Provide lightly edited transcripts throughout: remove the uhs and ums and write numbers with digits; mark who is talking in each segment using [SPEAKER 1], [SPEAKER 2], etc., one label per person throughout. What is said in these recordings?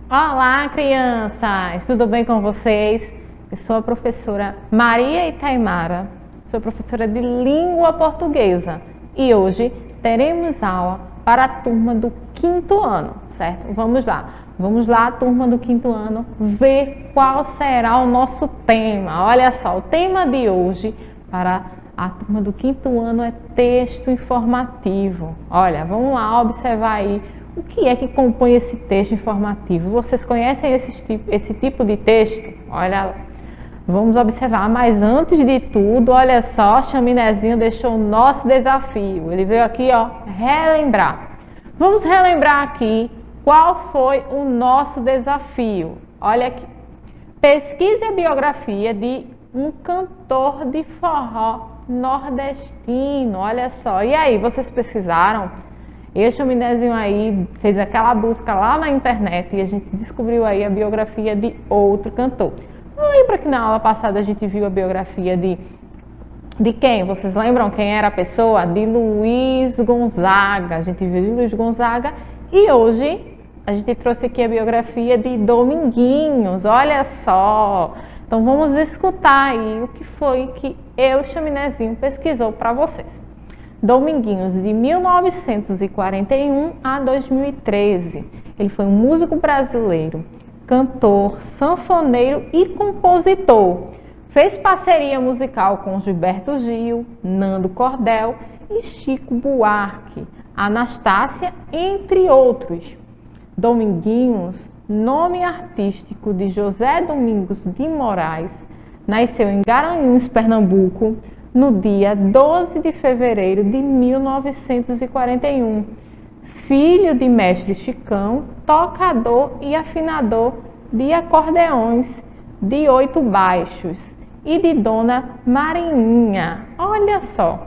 [SPEAKER 1] Olá, crianças! Tudo bem com vocês? Eu sou a professora Maria Itaimara, sou professora de língua portuguesa e hoje teremos aula para a turma do quinto ano, certo? Vamos lá, turma do quinto ano, ver qual será o nosso tema. Olha só, o tema de hoje para a turma do quinto ano é texto informativo. Olha, vamos lá observar aí o que é que compõe esse texto informativo. Vocês conhecem esse tipo de texto? Olha, vamos observar. Mas antes de tudo, olha só, Chaminézinho deixou o nosso desafio. Ele veio aqui, ó, relembrar. Vamos relembrar aqui qual foi o nosso desafio. Olha aqui. Pesquise a biografia de um cantor de forró nordestino. Olha só. E aí, vocês pesquisaram? Eu, Chaminézinho aí, fez aquela busca lá na internet e a gente descobriu aí a biografia de outro cantor. Não lembra que na aula passada a gente viu a biografia de quem? Vocês lembram quem era a pessoa? De Luiz Gonzaga. A gente viu de Luiz Gonzaga e hoje a gente trouxe aqui a biografia de Dominguinhos. Olha só! Então vamos escutar aí o que foi que eu, Chaminézinho, pesquisou para vocês. Dominguinhos, de 1941 a 2013. Ele foi um músico brasileiro, cantor, sanfoneiro e compositor. Fez parceria musical com Gilberto Gil, Nando Cordel e Chico Buarque, Anastácia, entre outros. Dominguinhos, nome artístico de José Domingos de Moraes, nasceu em Garanhuns, Pernambuco, no dia 12 de fevereiro de 1941. Filho de mestre Chicão, tocador e afinador de acordeões de 8 baixos e de Dona Marininha. Olha só,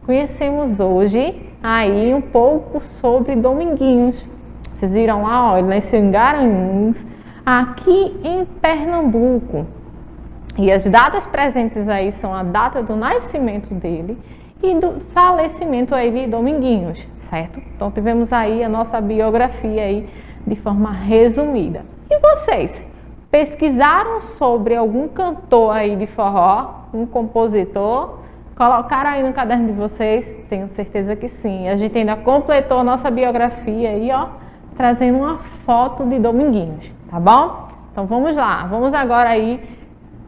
[SPEAKER 1] conhecemos hoje aí um pouco sobre Dominguinhos. Vocês viram lá, ó, ele nasceu em Garanhuns, aqui em Pernambuco. E as datas presentes aí são a data do nascimento dele e do falecimento aí de Dominguinhos, certo? Então tivemos aí a nossa biografia aí de forma resumida. E vocês, pesquisaram sobre algum cantor aí de forró, um compositor? Colocaram aí no caderno de vocês? Tenho certeza que sim. A gente ainda completou a nossa biografia aí, ó, trazendo uma foto de Dominguinhos, tá bom? Então vamos lá, vamos agora aí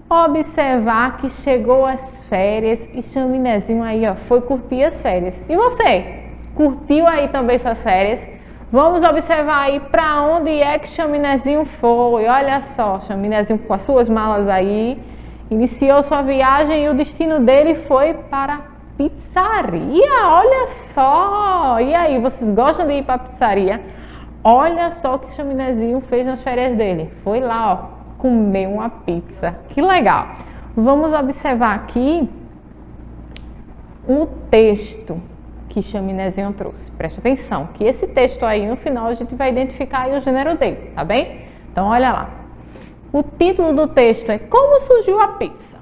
[SPEAKER 1] observar que chegou as férias e Chaminézinho aí, ó, foi curtir as férias. E você? Curtiu aí também suas férias? Vamos observar aí para onde é que Chaminézinho foi. Olha só, Chaminézinho com as suas malas aí, iniciou sua viagem e o destino dele foi para pizzaria. Olha só! E aí, vocês gostam de ir para pizzaria? Olha só o que Chaminézinho fez nas férias dele. Foi lá, ó, comer uma pizza. Que legal! Vamos observar aqui o texto que Chaminézinho trouxe. Preste atenção, que esse texto aí no final a gente vai identificar aí o gênero dele, tá bem? Então olha lá. O título do texto é Como surgiu a pizza?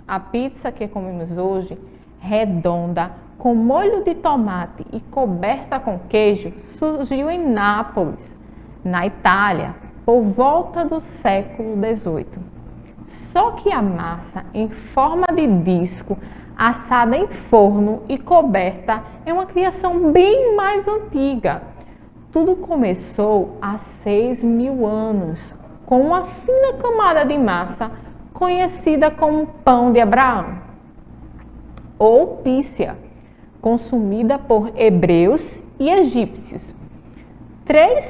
[SPEAKER 1] A pizza que comemos hoje, redonda, com molho de tomate e coberta com queijo, surgiu em Nápoles, na Itália, por volta do século XVIII. Só que a massa em forma de disco, assada em forno e coberta, é uma criação bem mais antiga. Tudo começou há 6.000 anos, com uma fina camada de massa conhecida como pão de Abraão, ou pícia, consumida por hebreus e egípcios. 3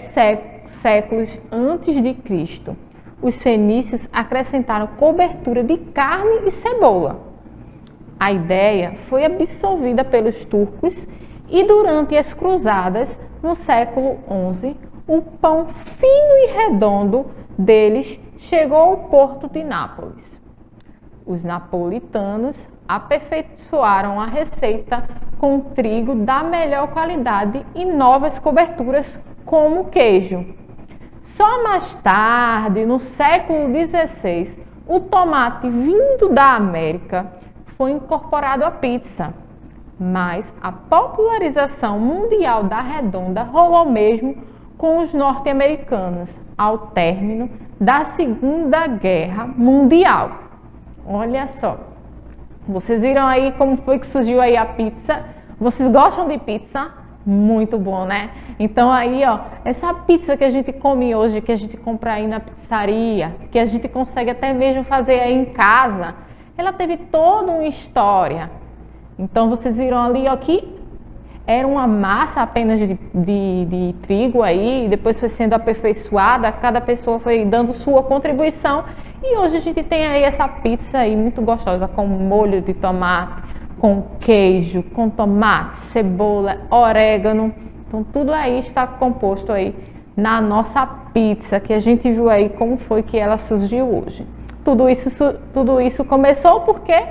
[SPEAKER 1] séculos antes de Cristo, os fenícios acrescentaram cobertura de carne e cebola. A ideia foi absorvida pelos turcos e durante as cruzadas, no século XI, o pão fino e redondo deles chegou ao porto de Nápoles. Os napolitanos aperfeiçoaram a receita com trigo da melhor qualidade e novas coberturas como queijo. Só mais tarde, no século XVI, o tomate vindo da América foi incorporado à pizza. Mas a popularização mundial da redonda rolou mesmo com os norte-americanos ao término da Segunda Guerra Mundial. Olha só, vocês viram aí como foi que surgiu aí a pizza? Vocês gostam de pizza? Muito bom, né? Então aí, ó, essa pizza que a gente come hoje, que a gente compra aí na pizzaria, que a gente consegue até mesmo fazer aí em casa, ela teve toda uma história. Então vocês viram ali, ó, que era uma massa apenas de trigo aí, depois foi sendo aperfeiçoada, cada pessoa foi dando sua contribuição e hoje a gente tem aí essa pizza aí muito gostosa com molho de tomate, com queijo, com tomate, cebola, orégano. Então tudo aí está composto aí na nossa pizza que a gente viu aí como foi que ela surgiu hoje. Tudo isso começou porque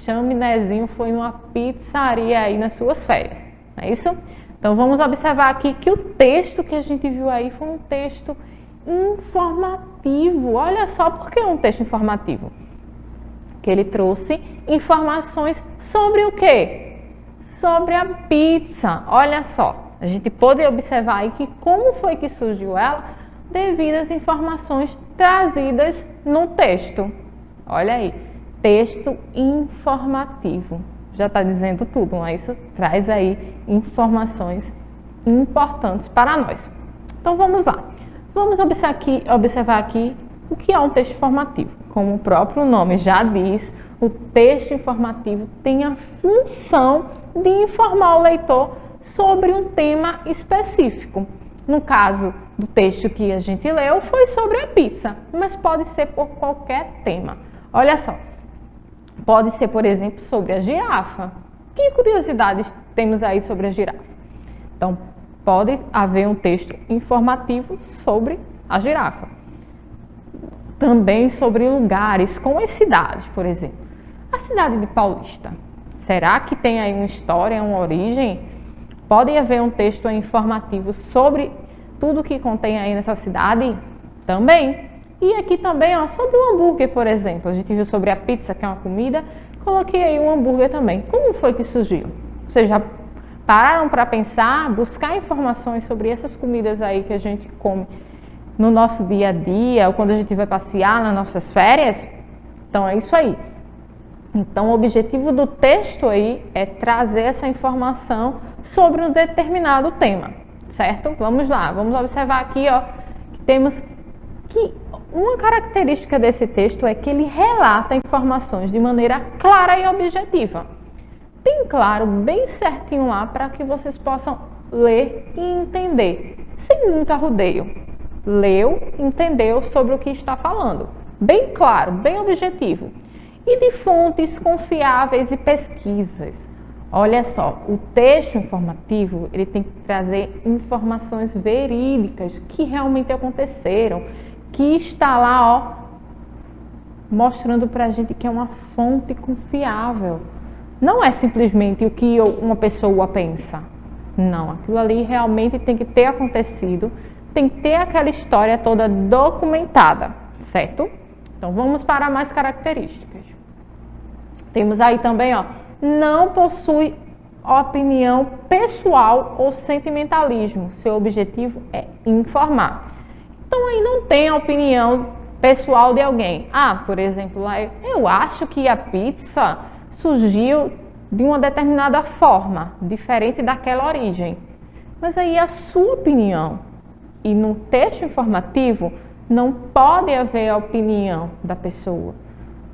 [SPEAKER 1] Chaminézinho foi numa pizzaria aí nas suas férias. Não é isso? Então vamos observar aqui que o texto que a gente viu aí foi um texto informativo. Olha só, por que um texto informativo? Que ele trouxe informações sobre o quê? Sobre a pizza. Olha só, a gente pode observar aí que como foi que surgiu ela devido às informações trazidas no texto. Olha aí, texto informativo. Já está dizendo tudo, não é isso? Traz aí informações importantes para nós. Então vamos lá. Vamos observar aqui o que é um texto informativo. Como o próprio nome já diz, o texto informativo tem a função de informar o leitor sobre um tema específico. No caso do texto que a gente leu, foi sobre a pizza, mas pode ser por qualquer tema. Olha só. Pode ser, por exemplo, sobre a girafa. Que curiosidades temos aí sobre a girafa? Então, pode haver um texto informativo sobre a girafa. Também sobre lugares, como as cidades, por exemplo. A cidade de Paulista. Será que tem aí uma história, uma origem? Pode haver um texto informativo sobre tudo que contém aí nessa cidade? Também. E aqui também, ó, sobre o hambúrguer, por exemplo. A gente viu sobre a pizza, que é uma comida. Coloquei aí um hambúrguer também. Como foi que surgiu? Vocês já pararam para pensar, buscar informações sobre essas comidas aí que a gente come no nosso dia a dia, ou quando a gente vai passear nas nossas férias? Então, é isso aí. Então, o objetivo do texto aí é trazer essa informação sobre um determinado tema, certo? Vamos lá, vamos observar aqui, ó, que temos que uma característica desse texto é que ele relata informações de maneira clara e objetiva. Bem claro, bem certinho lá, para que vocês possam ler e entender, sem muito arrudeio. Leu, entendeu sobre o que está falando. Bem claro, bem objetivo. E de fontes confiáveis e pesquisas. Olha só, o texto informativo, ele tem que trazer informações verídicas que realmente aconteceram, que está lá, ó, mostrando para a gente que é uma fonte confiável. Não é simplesmente o que uma pessoa pensa. Não, aquilo ali realmente tem que ter acontecido, tem que ter aquela história toda documentada, certo? Então vamos para mais características. Temos aí também, ó, não possui opinião pessoal ou sentimentalismo. Seu objetivo é informar. Então aí não tem a opinião pessoal de alguém. Ah, por exemplo, lá eu acho que a pizza surgiu de uma determinada forma, diferente daquela origem. Mas aí é a sua opinião. E no texto informativo não pode haver a opinião da pessoa.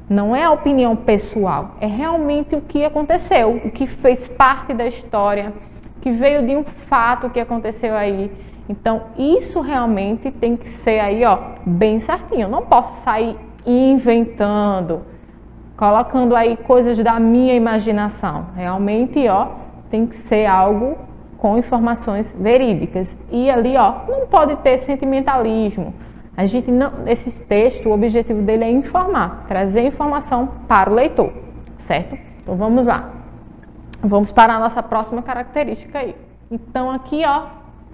[SPEAKER 1] Não é a opinião pessoal, é realmente o que aconteceu, o que fez parte da história, que veio de um fato que aconteceu aí. Então, isso realmente tem que ser aí, ó, bem certinho. Eu não posso sair inventando, colocando aí coisas da minha imaginação. Realmente, ó, tem que ser algo com informações verídicas. E ali, ó, não pode ter sentimentalismo. A gente não, esse texto, o objetivo dele é informar, trazer informação para o leitor, certo? Então vamos lá. Vamos para a nossa próxima característica aí. Então aqui, ó,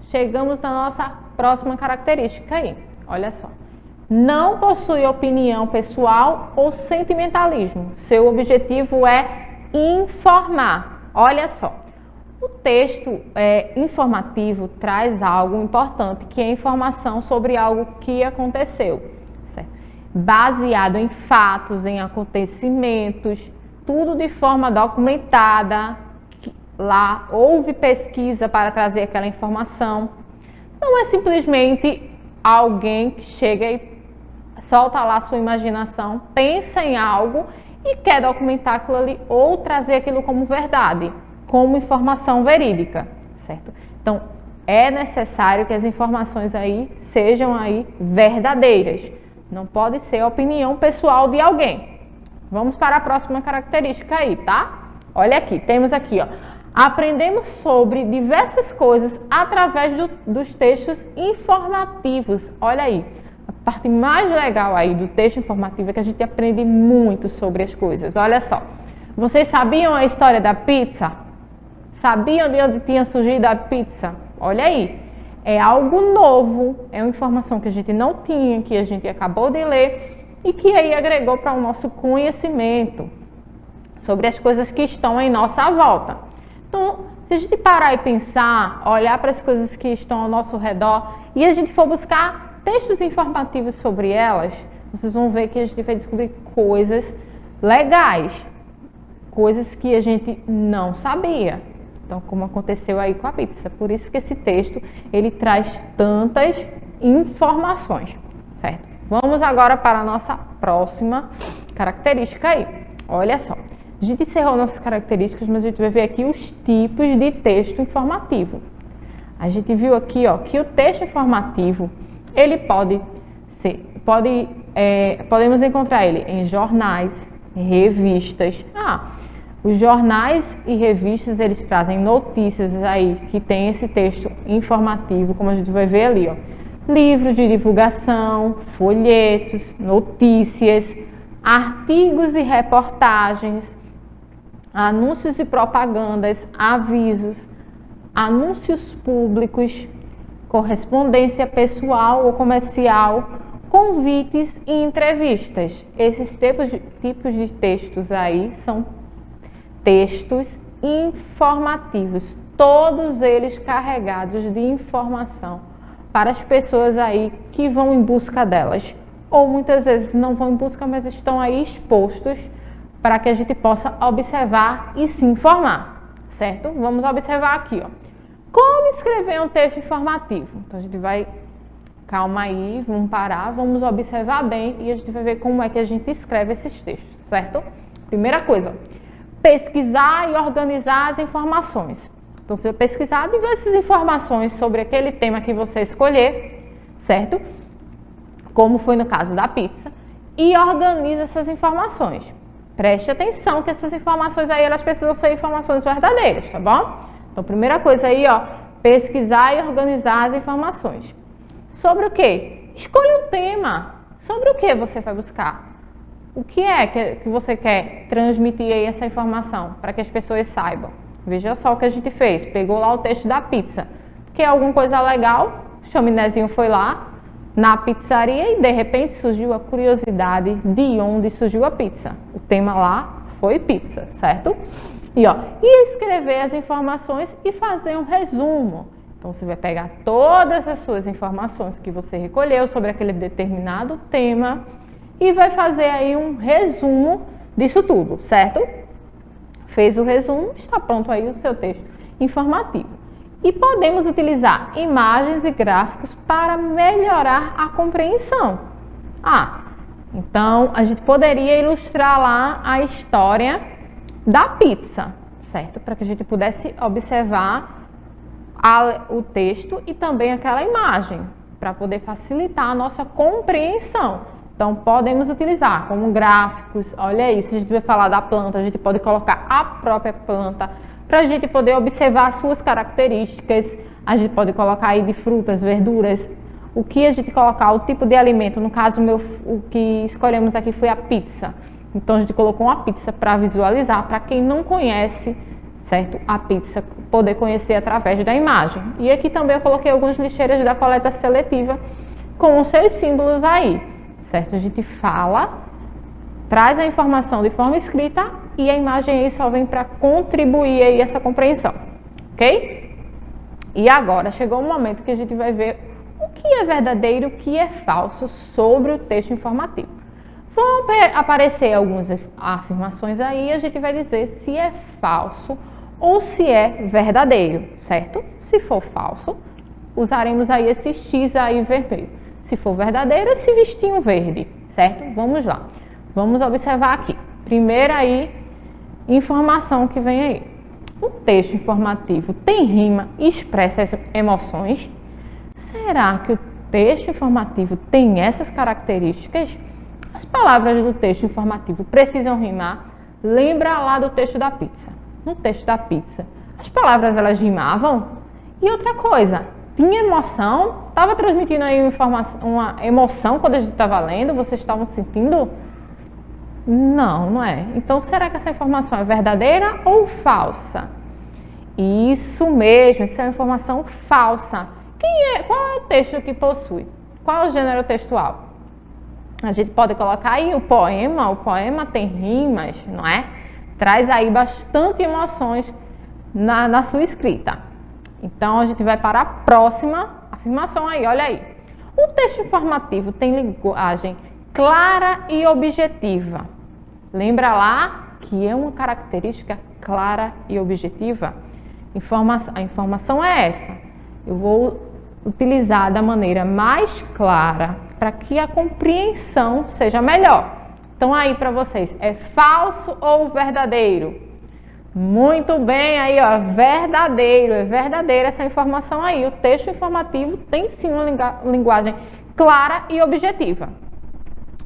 [SPEAKER 1] chegamos na nossa próxima característica aí. Olha só. Não possui opinião pessoal ou sentimentalismo. Seu objetivo é informar. Olha só. O texto informativo traz algo importante, que é informação sobre algo que aconteceu, certo? Baseado em fatos, em acontecimentos, tudo de forma documentada. Lá houve pesquisa para trazer aquela informação. Não é simplesmente alguém que chega e solta lá sua imaginação, pensa em algo e quer documentar aquilo ali ou trazer aquilo como verdade, como informação verídica, certo? Então, é necessário que as informações aí sejam aí verdadeiras. Não pode ser a opinião pessoal de alguém. Vamos para a próxima característica aí, tá? Olha aqui, temos aqui, ó. Aprendemos sobre diversas coisas através dos textos informativos. Olha aí, a parte mais legal aí do texto informativo é que a gente aprende muito sobre as coisas. Olha só, vocês sabiam a história da pizza? Sabiam de onde tinha surgido a pizza? Olha aí, é algo novo, é uma informação que a gente não tinha, que a gente acabou de ler e que aí agregou para o nosso conhecimento sobre as coisas que estão em nossa volta. Então, se a gente parar e pensar, olhar para as coisas que estão ao nosso redor e a gente for buscar textos informativos sobre elas, vocês vão ver que a gente vai descobrir coisas legais, coisas que a gente não sabia. Então, como aconteceu aí com a pizza. Por isso que esse texto, ele traz tantas informações, certo? Vamos agora para a nossa próxima característica aí. Olha só. A gente encerrou nossas características, mas a gente vai ver aqui os tipos de texto informativo. A gente viu aqui, ó, que o texto informativo, ele podemos encontrar ele em jornais, revistas. Os jornais e revistas, eles trazem notícias aí que tem esse texto informativo, como a gente vai ver ali, ó. Livros de divulgação, folhetos, notícias, artigos e reportagens, anúncios e propagandas, avisos, anúncios públicos, correspondência pessoal ou comercial, convites e entrevistas. Esses tipos de textos aí são textos informativos, todos eles carregados de informação para as pessoas aí que vão em busca delas. Ou muitas vezes não vão em busca, mas estão aí expostos para que a gente possa observar e se informar, certo? Vamos observar aqui, ó. Como escrever um texto informativo? Então a gente vai, calma aí, vamos parar, vamos observar bem e a gente vai ver como é que a gente escreve esses textos, certo? Primeira coisa, pesquisar e organizar as informações. Então você vai pesquisar diversas informações sobre aquele tema que você escolher, certo? Como foi no caso da pizza, e organiza essas informações. Preste atenção que essas informações aí, elas precisam ser informações verdadeiras, tá bom? Então, primeira coisa aí, ó, pesquisar e organizar as informações. Sobre o quê? Escolha um tema. Sobre o que você vai buscar? O que é que você quer transmitir aí essa informação para que as pessoas saibam? Veja só o que a gente fez. Pegou lá o texto da pizza. Quer alguma coisa legal? O chaminézinho foi lá na pizzaria e de repente surgiu a curiosidade de onde surgiu a pizza. O tema lá foi pizza, certo? E escrever as informações e fazer um resumo. Então você vai pegar todas as suas informações que você recolheu sobre aquele determinado tema e vai fazer aí um resumo disso tudo, certo? Fez o resumo, está pronto aí o seu texto informativo. E podemos utilizar imagens e gráficos para melhorar a compreensão. Então a gente poderia ilustrar lá a história da pizza, certo? Para que a gente pudesse observar o texto e também aquela imagem, para poder facilitar a nossa compreensão. Então podemos utilizar como gráficos, olha aí, se a gente vai falar da planta, a gente pode colocar a própria planta, para a gente poder observar as suas características. A gente pode colocar aí de frutas, verduras, o que a gente colocar, o tipo de alimento. No caso, o que escolhemos aqui foi a pizza. Então a gente colocou uma pizza para visualizar, para quem não conhece, certo? A pizza, poder conhecer através da imagem. E aqui também eu coloquei algumas lixeiras da coleta seletiva com os seus símbolos aí, certo? A gente fala, traz a informação de forma escrita e a imagem aí só vem para contribuir aí essa compreensão, ok? E agora chegou o momento que a gente vai ver o que é verdadeiro e o que é falso sobre o texto informativo. Vão aparecer algumas afirmações aí e a gente vai dizer se é falso ou se é verdadeiro, certo? Se for falso, usaremos aí esse X aí vermelho. Se for verdadeiro, esse vestinho verde, certo? Vamos lá. Vamos observar aqui. Primeira aí, informação que vem aí. O texto informativo tem rima e expressa as emoções? Será que o texto informativo tem essas características? As palavras do texto informativo precisam rimar? Lembra lá do texto da pizza. No texto da pizza, as palavras elas rimavam? E outra coisa, tinha emoção? Estava transmitindo aí uma emoção quando a gente estava lendo? Vocês estavam sentindo? Não, não é. Então, será que essa informação é verdadeira ou falsa? Isso mesmo, isso é uma informação falsa. Qual é o texto que possui? Qual é o gênero textual? A gente pode colocar aí o poema tem rimas, não é? Traz aí bastante emoções na sua escrita. Então, a gente vai para a próxima afirmação aí, olha aí. O texto informativo tem linguagem clara e objetiva. Lembra lá que é uma característica clara e objetiva? A informação é essa. Eu vou utilizar da maneira mais clara para que a compreensão seja melhor. Então aí para vocês, é falso ou verdadeiro? Muito bem, aí ó, verdadeiro, é verdadeira essa informação aí. O texto informativo tem sim uma linguagem clara e objetiva.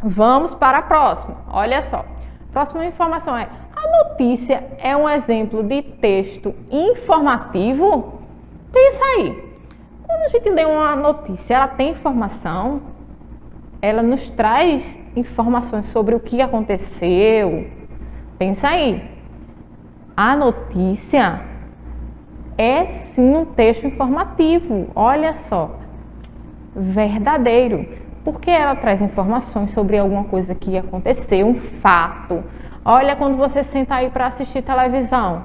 [SPEAKER 1] Vamos para a próxima, olha só. Próxima informação é, a notícia é um exemplo de texto informativo? Pensa aí, quando a gente lê uma notícia, ela tem informação, ela nos traz informações sobre o que aconteceu. Pensa aí. A notícia é sim um texto informativo, olha só, verdadeiro, porque ela traz informações sobre alguma coisa que aconteceu, um fato. Olha quando você senta aí para assistir televisão,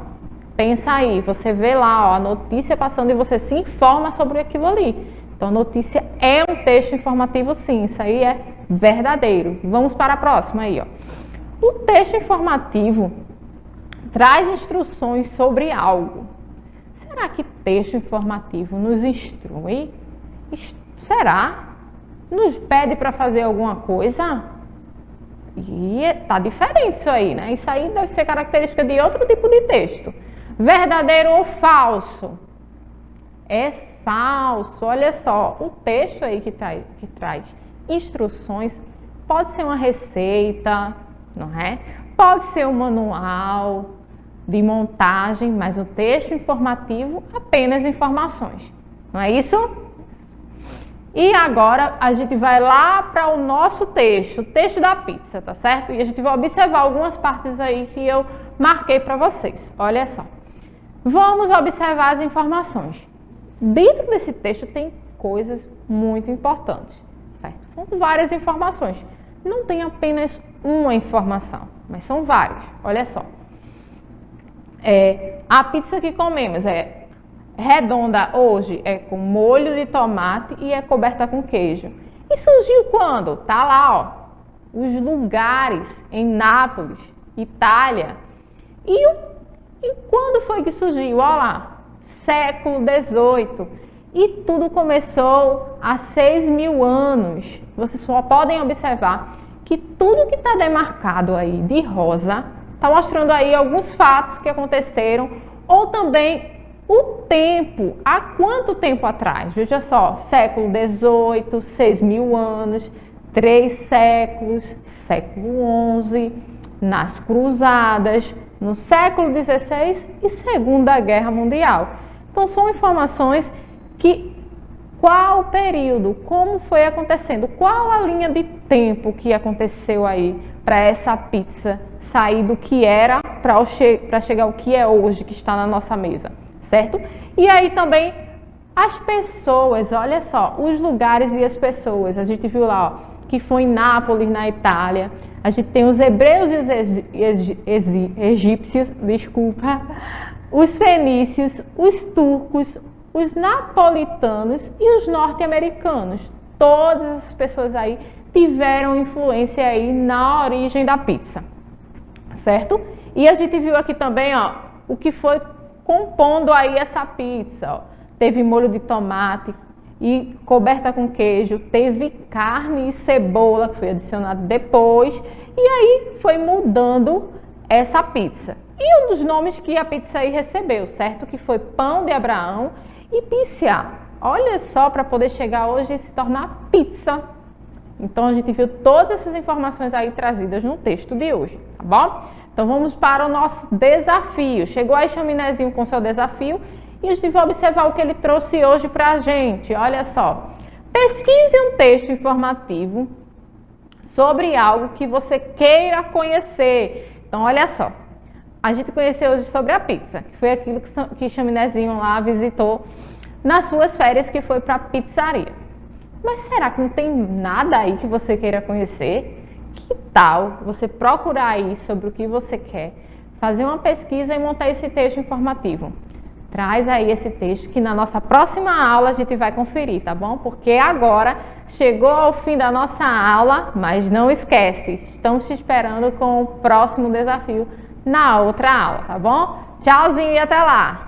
[SPEAKER 1] pensa aí, você vê lá ó, a notícia passando e você se informa sobre aquilo ali. Então, a notícia é um texto informativo sim, isso aí é verdadeiro. Vamos para a próxima aí, ó. O texto informativo traz instruções sobre algo. Será que texto informativo nos instrui? Será? Nos pede para fazer alguma coisa? E tá diferente isso aí, né? Isso aí deve ser característica de outro tipo de texto. Verdadeiro ou falso? É falso. Olha só, o texto aí que traz instruções pode ser uma receita, não é? Pode ser um manual de montagem, mas o texto informativo apenas informações. Não é isso? E agora a gente vai lá para o nosso texto, o texto da pizza, tá certo? E a gente vai observar algumas partes aí que eu marquei para vocês. Olha só. Vamos observar as informações. Dentro desse texto tem coisas muito importantes, certo? São várias informações. Não tem apenas uma informação, mas são várias. Olha só. A pizza que comemos é redonda hoje, é com molho de tomate e é coberta com queijo. E surgiu quando? Tá lá, ó, os lugares em Nápoles, Itália. E quando foi que surgiu? Olha lá, século XVIII. E tudo começou há 6.000 anos. Vocês só podem observar que tudo que está demarcado aí de rosa está mostrando aí alguns fatos que aconteceram ou também o tempo, há quanto tempo atrás? Veja só, século XVIII, 6.000 anos, 3 séculos, século XI, nas cruzadas, no século XVI e Segunda Guerra Mundial. Então são informações que, qual o período, como foi acontecendo, qual a linha de tempo que aconteceu aí para essa pizza sair do que era para chegar ao que é hoje, que está na nossa mesa. Certo? E aí também as pessoas, olha só, os lugares e as pessoas. A gente viu lá, ó, que foi em Nápoles, na Itália. A gente tem os hebreus e os egípcios, desculpa, os fenícios, os turcos, os napolitanos e os norte-americanos. Todas as pessoas aí tiveram influência aí na origem da pizza, certo? E a gente viu aqui também, ó, o que foi compondo aí essa pizza, ó. Teve molho de tomate e coberta com queijo, teve carne e cebola que foi adicionado depois, e aí foi mudando essa pizza. E um dos nomes que a pizza aí recebeu, certo? Que foi pão de Abraão e pizza. Olha só, para poder chegar hoje e se tornar pizza. Então a gente viu todas essas informações aí trazidas no texto de hoje, tá bom? Então vamos para o nosso desafio. Chegou aí Chaminézinho com seu desafio e a gente vai observar o que ele trouxe hoje para a gente. Olha só, pesquise um texto informativo sobre algo que você queira conhecer. Então olha só, a gente conheceu hoje sobre a pizza, que foi aquilo que Chaminézinho lá visitou nas suas férias, que foi para a pizzaria. Mas será que não tem nada aí que você queira conhecer? Que tal você procurar aí sobre o que você quer, fazer uma pesquisa e montar esse texto informativo? Traz aí esse texto que na nossa próxima aula a gente vai conferir, tá bom? Porque agora chegou ao fim da nossa aula, mas não esquece, estamos te esperando com o próximo desafio na outra aula, tá bom? Tchauzinho e até lá!